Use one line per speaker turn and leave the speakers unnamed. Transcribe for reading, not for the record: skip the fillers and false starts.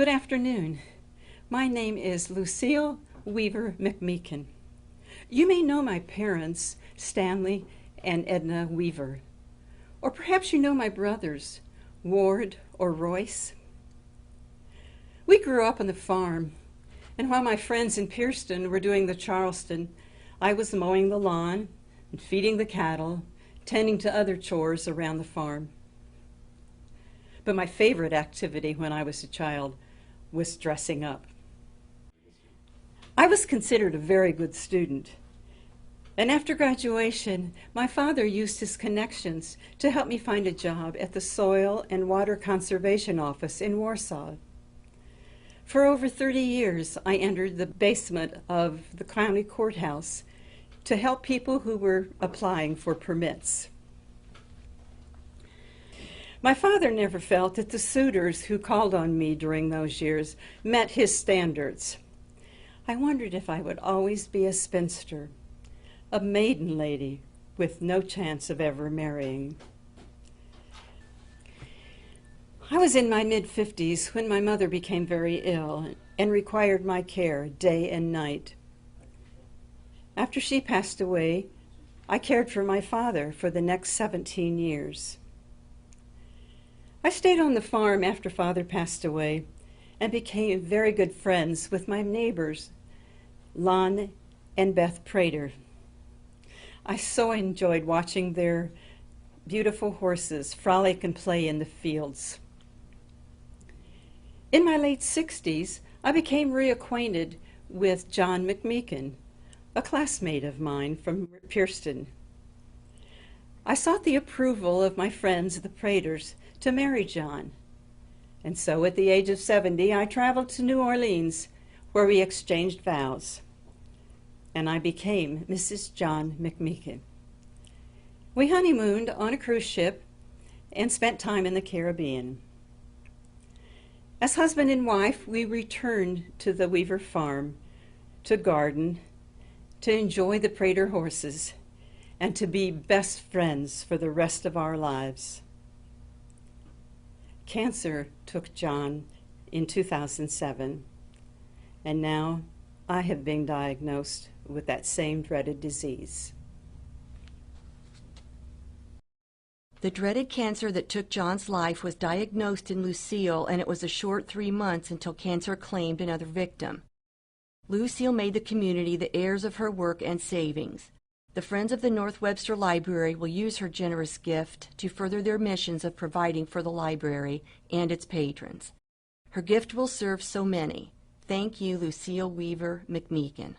Good afternoon. My name is Lucile Weaver McMeekin. You may know my parents, Stanley and Edna Weaver, or perhaps you know my brothers, Ward or Royce. We grew up on the farm, and while my friends in Pierceton were doing the Charleston, I was mowing the lawn and feeding the cattle, tending to other chores around the farm. But my favorite activity when I was a child was dressing up. I was considered a very good student, and after graduation, my father used his connections to help me find a job at the Soil and Water Conservation Office in Warsaw. For over 30 years, I entered the basement of the county courthouse to help people who were applying for permits. My father never felt that the suitors who called on me during those years met his standards. I wondered if I would always be a spinster, a maiden lady with no chance of ever marrying. I was in my mid-50s when my mother became very ill and required my care day and night. After she passed away, I cared for my father for the next 17 years. I stayed on the farm after Father passed away and became very good friends with my neighbors, Lon and Beth Prater. I so enjoyed watching their beautiful horses frolic and play in the fields. In my late 60s, I became reacquainted with John McMeekin, a classmate of mine from Pierceton. I sought the approval of my friends, the Praters, to marry John. And so at the age of 70, I traveled to New Orleans, where we exchanged vows. And I became Mrs. John McMeekin. We honeymooned on a cruise ship and spent time in the Caribbean. As husband and wife, we returned to the Weaver farm to garden, to enjoy the Prater horses, and to be best friends for the rest of our lives. Cancer took John in 2007, and now I have been diagnosed with that same dreaded disease.
The dreaded cancer that took John's life was diagnosed in Lucile, and it was a short 3 months until cancer claimed another victim. Lucile made the community the heirs of her work and savings. The Friends of the North Webster Library will use her generous gift to further their missions of providing for the library and its patrons. Her gift will serve so many. Thank you, Lucile Weaver McMeekin.